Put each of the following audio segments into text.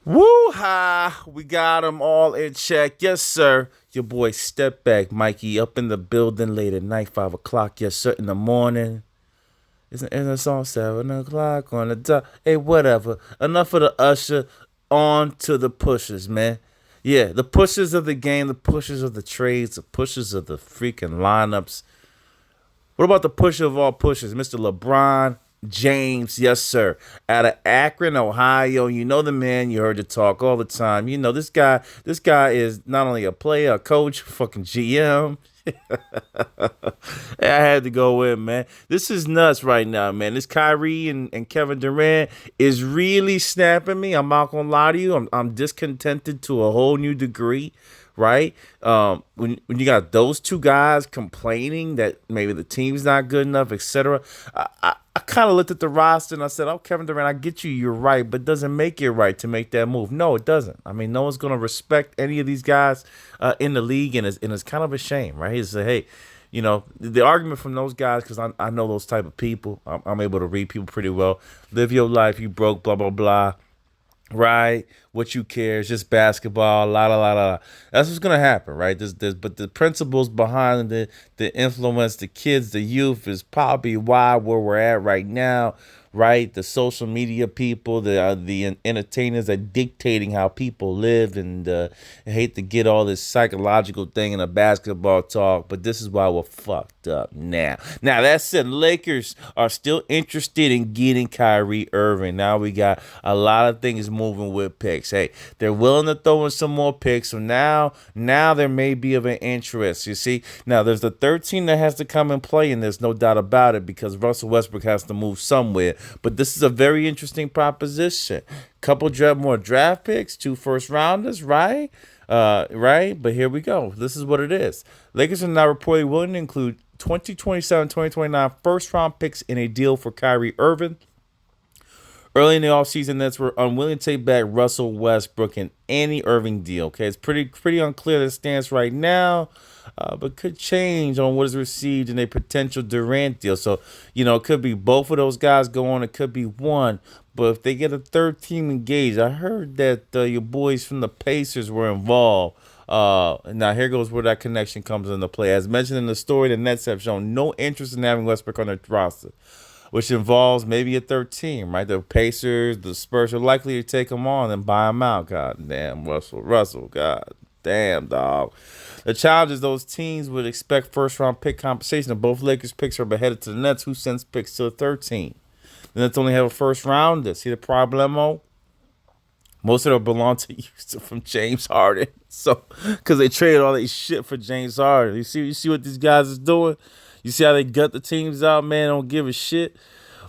Woo-ha! We got them all in check. Yes, sir. Your boy Step Back Mikey up in the building late at night, 5 o'clock. Yes, sir. In the morning. Isn't the song 7 o'clock on the dot? Hey, whatever. Enough of the usher. On to the pushers, man. Yeah, the pushers of the game, the pushers of the trades, the pushers of the freaking lineups. What about the pusher of all pushers, Mr. LeBron James? Yes, sir. Out of Akron, Ohio. You know the man. You heard the talk all the time. You know this guy. This guy is not only a player, a coach, fucking GM. I had to go in, man. This is nuts right now, man. This Kyrie and Kevin Durant is really snapping me. I'm not gonna lie to you. I'm discontented to a whole new degree, right? When you got those two guys complaining that maybe the team's not good enough, etc. I kind of looked at the roster and I said, "Oh, Kevin Durant, I get you. You're right, but it doesn't make it right to make that move. No, it doesn't. I mean, no one's gonna respect any of these guys in the league, and it's kind of a shame, right? He said, hey, the argument from those guys, because I know those type of people. I'm able to read people pretty well. Live your life. You broke. Blah blah blah. Right? What you care is just basketball. La la la la. That's what's gonna happen, right? But the principles behind the influence, the kids, the youth is probably why where we're at right now. Right? The social media people, the entertainers are dictating how people live, and I hate to get all this psychological thing in a basketball talk, but this is why we're fucked up now. Now that said, Lakers are still interested in getting Kyrie Irving. Now we got a lot of things moving with picks. Hey, they're willing to throw in some more picks, so now there may be of an interest. You see, now there's the 13 that has to come and play, and there's no doubt about it because Russell Westbrook has to move somewhere. But this is a very interesting proposition. Couple more draft picks, 2 first rounders, right? Right. But here we go. This is what it is. Lakers are now reportedly willing to include 2027, 2029 first round picks in a deal for Kyrie Irving. Early in the offseason, Nets were unwilling to take back Russell Westbrook in any Irving deal. Okay, it's pretty unclear the stance right now, but could change on what is received in a potential Durant deal. So, it could be both of those guys go on. It could be one. But if they get a third team engaged, I heard that your boys from the Pacers were involved. Now here goes where that connection comes into play. As mentioned in the story, the Nets have shown no interest in having Westbrook on their roster, which involves maybe a third team, right? The Pacers, the Spurs are likely to take him on and buy him out. God damn, Russell, God damn, dog. The challenge is those teams would expect first round pick compensation. And both Lakers picks are beheaded to the Nets, who sends picks to the third team. The Nets only have a first rounder. See the problemo? Most of them belong to Houston from James Harden. So, because they traded all that shit for James Harden. You see what these guys is doing? You see how they gut the teams out, man? Don't give a shit.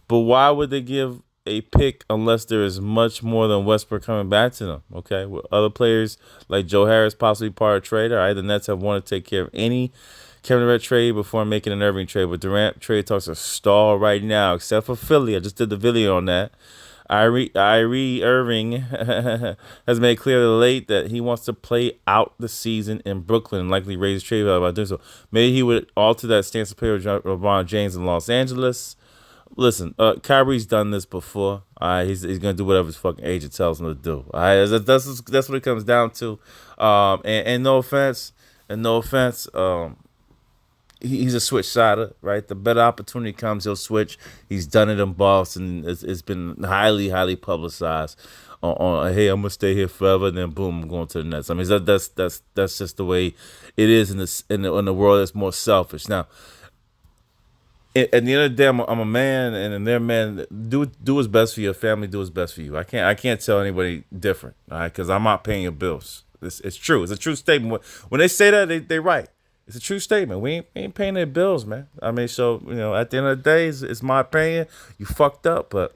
But why would they give a pick unless there is much more than Westbrook coming back to them? Okay, with other players like Joe Harris possibly part of trade. All right, the Nets have wanted to take care of any Kevin Durant trade before making an Irving trade, but Durant trade talks are stalled right now, except for Philly. I just did the video on that. Kyrie Irving has made clear late that he wants to play out the season in Brooklyn and likely raise trade value by doing so. Maybe he would alter that stance to play with LeBron James in Los Angeles. Listen, Kyrie's done this before. All right, he's gonna do whatever his fucking agent tells him to do. All right, that's what it comes down to. And no offense, he's a switch sider, right? The better opportunity comes, he'll switch. He's done it in Boston. It's been highly publicized. On hey, I'm gonna stay here forever, and then boom, I'm going to the Nets. I mean, that's just the way it is in the world that's more selfish. Now, at the end of the day, I'm a man, and they're man. Do what's best for your family. Do what's best for you. I can't tell anybody different, all right? Because I'm not paying your bills. It's true. It's a true statement. When they say that, they right. It's a true statement. We ain't paying their bills, man. I mean, so at the end of the day, it's my opinion. You fucked up, but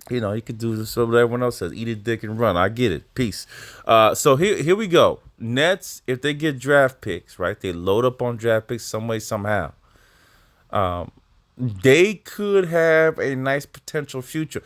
you could do this what everyone else says. Eat a dick and run. I get it. Peace. So here we go. Nets, if they get draft picks, right? They load up on draft picks some way somehow. They could have a nice potential future.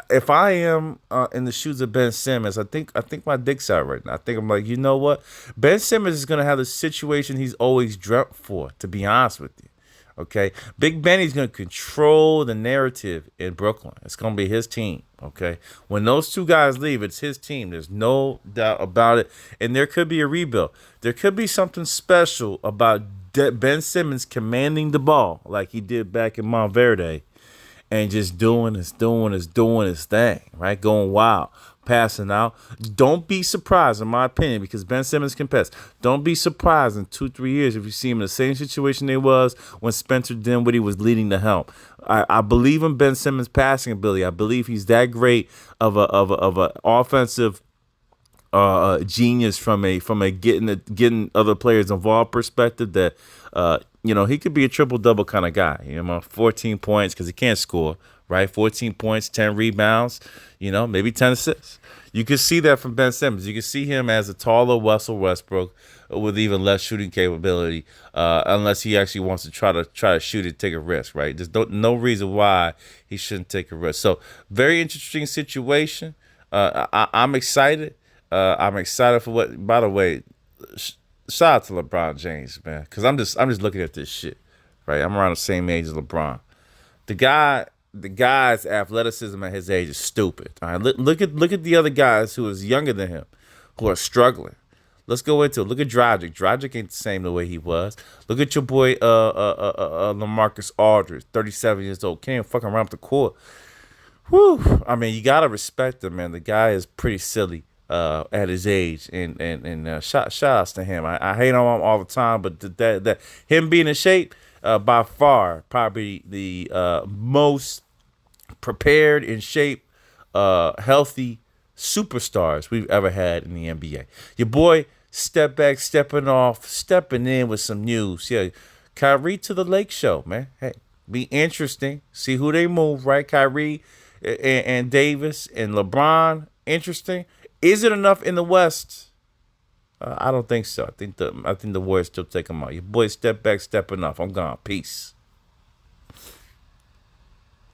If I am in the shoes of Ben Simmons, I think my dick's out right now. I think I'm like, you know what? Ben Simmons is gonna have the situation he's always dreamt for. To be honest with you, Okay, Big Benny's gonna control the narrative in Brooklyn. It's gonna be his team. Okay, when those two guys leave, it's his team. There's no doubt about it. And there could be a rebuild. There could be something special about Ben Simmons commanding the ball like he did back in Montverde and just doing his thing, right? Going wild, passing out. Don't be surprised, in my opinion, because Ben Simmons can pass. Don't be surprised in 2-3 years if you see him in the same situation they was when Spencer Dinwiddie was leading the helm. I believe in Ben Simmons' passing ability. I believe he's that great of a offensive genius from a getting other players involved perspective that he could be a triple double kind of guy. 14 points because he can't score, right? 14 points, 10 rebounds, maybe 10 assists. You can see that from Ben Simmons. You can see him as a taller Russell Westbrook with even less shooting capability, unless he actually wants to try to shoot it, take a risk, right? There's no reason why he shouldn't take a risk. So very interesting situation. I'm excited. I'm excited for what. By the way, shout out to LeBron James, man, because I'm just looking at this shit, right? I'm around the same age as LeBron. The guy's athleticism at his age is stupid. All right, look at the other guys who is younger than him, who are struggling. Let's go into it. Look at Dragic. Dragic ain't the same the way he was. Look at your boy LaMarcus Aldridge, 37 years old, can't even fucking run up the court. Whew. I mean, you gotta respect him, man. The guy is pretty silly at his age, and shout outs to him. I hate on him all the time, but that him being in shape, by far probably the most prepared, in shape, healthy superstars we've ever had in the NBA. Your boy stepping in with some news. Yeah, Kyrie to the Lake Show, man. Hey, be interesting. See who they move, right? Kyrie and Davis and LeBron. Interesting. Is it enough in the West? I don't think so. I think the Warriors still take them out. Your boy stepping off. I'm gone. Peace.